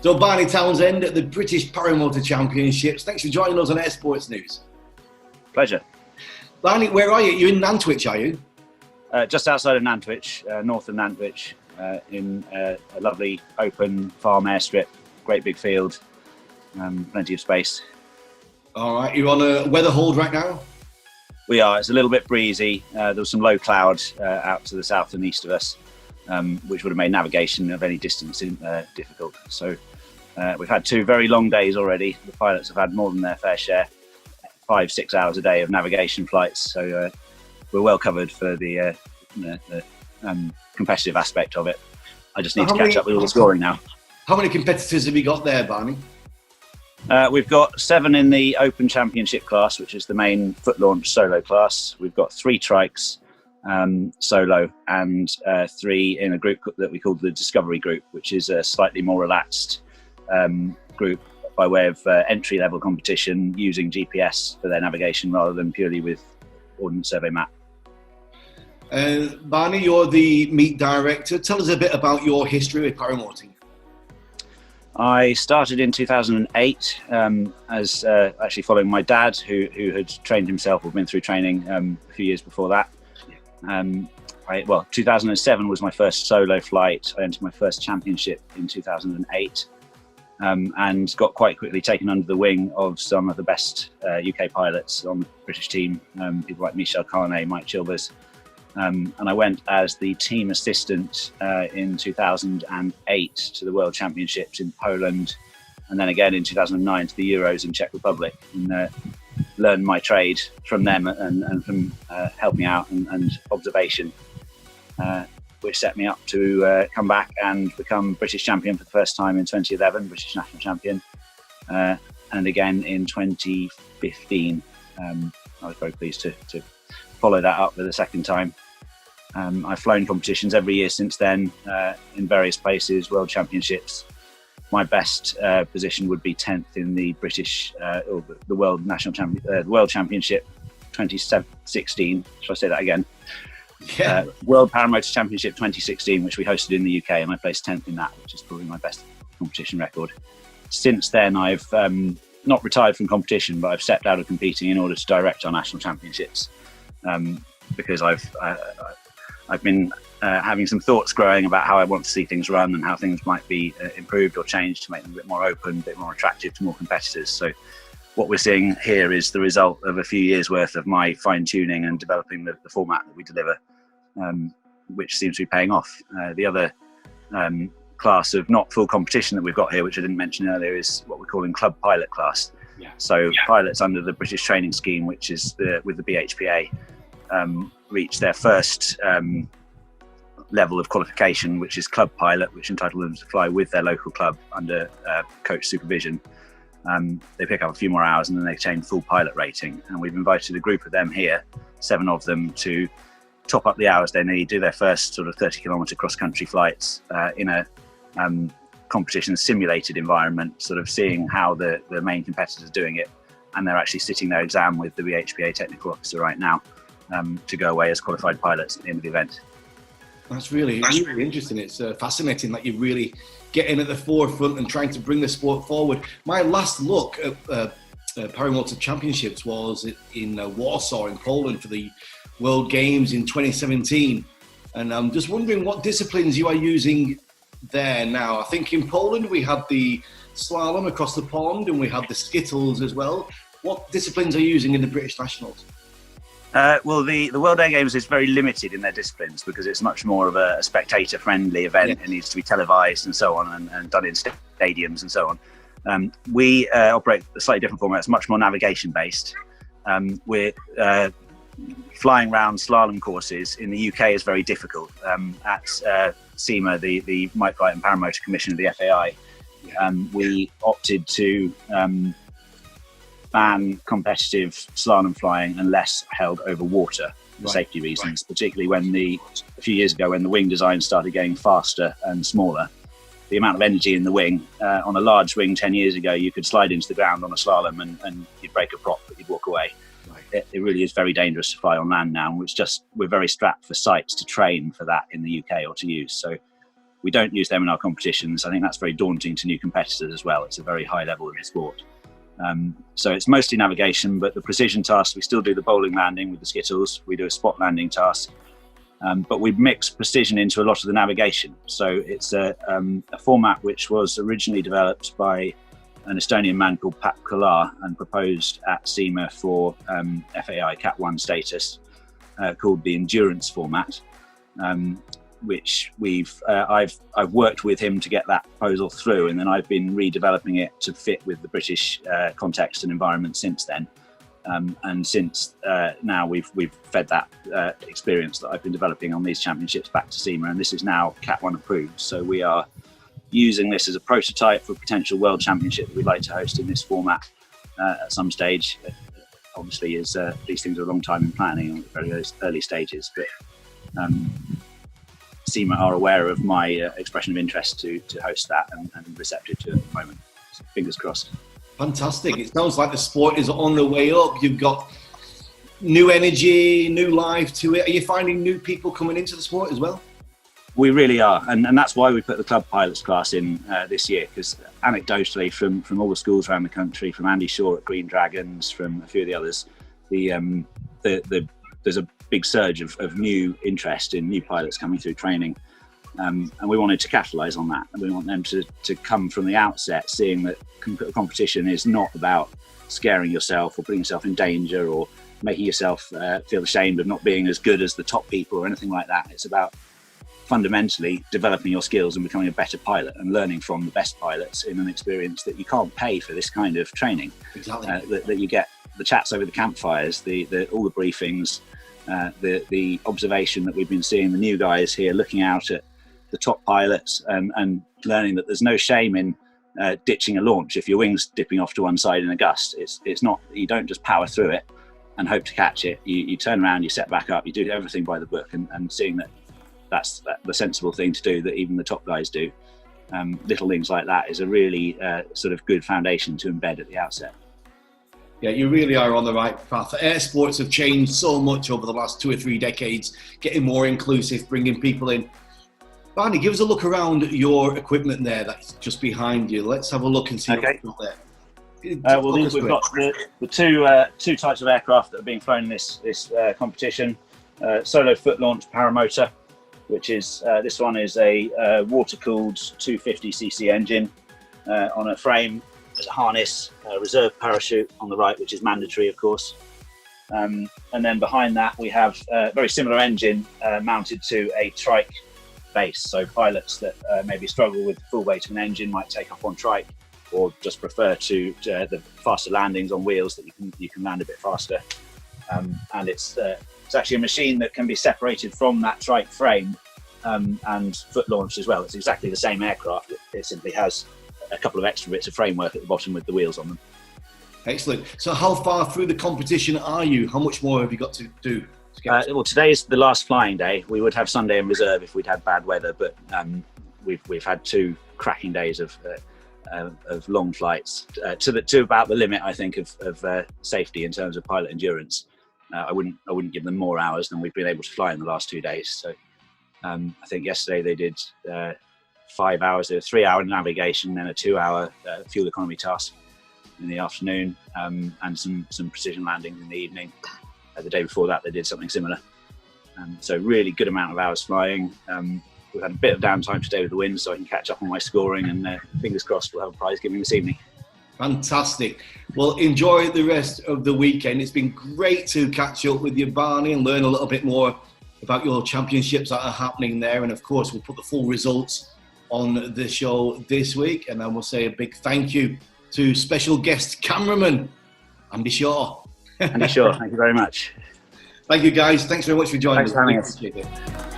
So Barney Townsend at the British Paramotor Championships. Thanks for joining us on Air Sports News. Pleasure. Barney, where are you? You're in Nantwich, are you? Just outside of Nantwich, north of Nantwich, in a lovely open farm airstrip, great big field, plenty of space. All right, you're on a weather hold right now? We are. It's a little bit breezy. There was some low cloud out to the south and east of us, which would have made navigation of any distance difficult. So we've had 2 very long days already. The pilots have had more than their fair share, 5-6 hours a day of navigation flights. So we're well covered for the competitive aspect of it. I just need to catch up with all the scoring now. How many competitors have you got there, Barney? We've got 7 in the Open Championship class, which is the main foot launch solo class. We've got 3 trikes solo and 3 in a group that we call the Discovery Group, which is a slightly more relaxed group by way of entry-level competition using GPS for their navigation rather than purely with Ordnance Survey map. Barney, you're the meet director. Tell us a bit about your history with paramotoring. I started in 2008 as actually following my dad, who had trained himself or been through training a few years before that. 2007 was my first solo flight. I entered my first championship in 2008 and got quite quickly taken under the wing of some of the best UK pilots on the British team, people like Michel Carnet, Mike Chilvers. And I went as the team assistant in 2008 to the World Championships in Poland, and then again in 2009 to the Euros in Czech Republic, and learned my trade from them and from helping out and observation, which set me up to come back and become British champion for the first time in 2011, British national champion, and again in 2015. I was very pleased to follow that up for the second time. I've flown competitions every year since then in various places, World Championships. My best position would be 10th in the British or the World National World Championship 2016. Shall I say that again? Yeah. World Paramotor Championship 2016, which we hosted in the UK, and I placed 10th in that, which is probably my best competition record. Since then, I've not retired from competition, but I've stepped out of competing in order to direct our national championships. Because I've been having some thoughts growing about how I want to see things run and how things might be improved or changed to make them a bit more open, a bit more attractive to more competitors. So what we're seeing here is the result of a few years worth of my fine-tuning and developing the format that we deliver, which seems to be paying off. The other class of not full competition that we've got here, which I didn't mention earlier, is what we're calling club pilot class. Pilots under the British training scheme, which is with the BHPA, reach their first level of qualification, which is club pilot, which entitles them to fly with their local club under coach supervision. They pick up a few more hours and then they attain full pilot rating. And we've invited a group of them here, 7 of them, to top up the hours they need, do their first sort of 30-kilometre cross-country flights in a competition simulated environment, sort of seeing how the main competitors are doing it. And they're actually sitting their exam with the BHPA technical officer right now to go away as qualified pilots at the end of the event. That's really interesting. It's fascinating that you're really getting at the forefront and trying to bring the sport forward. My last look at Paramotor Championships was in Warsaw in Poland for the World Games in 2017. And I'm just wondering what disciplines you are using there now. I think in Poland we had the slalom across the pond and we had the skittles as well. What disciplines are you using in the British Nationals? Well, the World Air Games is very limited in their disciplines because it's much more of a spectator-friendly event. Yes. It needs to be televised and so on, and done in stadiums and so on. We operate a slightly different format. It's much more navigation-based. We're flying around slalom courses in the UK is very difficult. At SEMA, the Might Flight and Paramotor Commission of the FAI, we opted to ban competitive slalom flying unless held over water for safety reasons, particularly when a few years ago when the wing design started getting faster and smaller. The amount of energy in the wing, on a large wing 10 years ago, you could slide into the ground on a slalom and you'd break a prop, but you'd walk away. It really is very dangerous to fly on land now, and we're very strapped for sites to train for that in the UK or to use. So We don't use them in our competitions. I think that's very daunting to new competitors as well. It's a very high level of the sport. So it's mostly navigation, but the precision tasks, we still do the bowling landing with the skittles. We do a spot landing task, but we mix precision into a lot of the navigation. So it's a format which was originally developed by an Estonian man called Pat Kolar and proposed at SEMA for FAI Cat 1 status, called the endurance format, which I've worked with him to get that proposal through, and then I've been redeveloping it to fit with the British context and environment since then. And since now we've fed that experience that I've been developing on these championships back to SEMA, and this is now Cat 1 approved. So we are using this as a prototype for a potential world championship that we'd like to host in this format at some stage. Obviously, as these things are a long time in planning on very early stages, but SEMA are aware of my expression of interest to host that and receptive to it at the moment. So fingers crossed. Fantastic. It sounds like the sport is on the way up. You've got new energy, new life to it. Are you finding new people coming into the sport as well? We really are, and that's why we put the club pilots class in this year, because anecdotally from all the schools around the country, from Andy Shaw at Green Dragons, from a few of the others, there's a big surge of new interest in new pilots coming through training, and we wanted to capitalise on that, and we want them to come from the outset seeing that competition is not about scaring yourself or putting yourself in danger or making yourself feel ashamed of not being as good as the top people or anything like that. It's about fundamentally developing your skills and becoming a better pilot and learning from the best pilots in an experience that you can't pay for this kind of training. Exactly. That you get the chats over the campfires, all the briefings, the observation that we've been seeing the new guys here looking out at the top pilots and learning that there's no shame in ditching a launch if your wing's dipping off to one side in a gust. It's not, you don't just power through it and hope to catch it. You turn around, you set back up, you do everything by the book, and seeing that that's the sensible thing to do that even the top guys do. Little things like that is a really sort of good foundation to embed at the outset. Yeah, you really are on the right path. Air sports have changed so much over the last 2 or 3 decades, getting more inclusive, bringing people in. Barney, give us a look around your equipment there that's just behind you. Let's have a look and see what's got there. Well, we've got the two types of aircraft that are being flown in this competition. Solo foot launch paramotor, which is this one is a water-cooled 250cc engine on a frame, there's a harness, a reserve parachute on the right, which is mandatory, of course. And then behind that, we have a very similar engine mounted to a trike base. So pilots that maybe struggle with the full weight of an engine might take off on trike, or just prefer to the faster landings on wheels that you can land a bit faster. And it's actually a machine that can be separated from that trike frame and foot launched as well. It's exactly the same aircraft. It simply has a couple of extra bits of framework at the bottom with the wheels on them. Excellent. So how far through the competition are you? How much more have you got to do? Well, today is the last flying day. We would have Sunday in reserve if we'd had bad weather, but we've had 2 cracking days of long flights to about the limit, I think, of safety in terms of pilot endurance. I wouldn't give them more hours than we've been able to fly in the last 2 days. So I think yesterday they did 5 hours. There was 3-hour navigation, then a 2-hour fuel economy task in the afternoon, and some precision landings in the evening. The day before that, they did something similar. So really good amount of hours flying. We've had a bit of downtime today with the wind, so I can catch up on my scoring, and fingers crossed we'll have a prize giving this evening. Fantastic. Well, enjoy the rest of the weekend. It's been great to catch up with you, Barney, and learn a little bit more about your championships that are happening there. And of course, we'll put the full results on the show this week. And then we'll say a big thank you to special guest cameraman, Andy Shaw. Andy Shaw, thank you very much. Thank you, guys. Thanks very much for joining us. Thanks for having us. Appreciate it.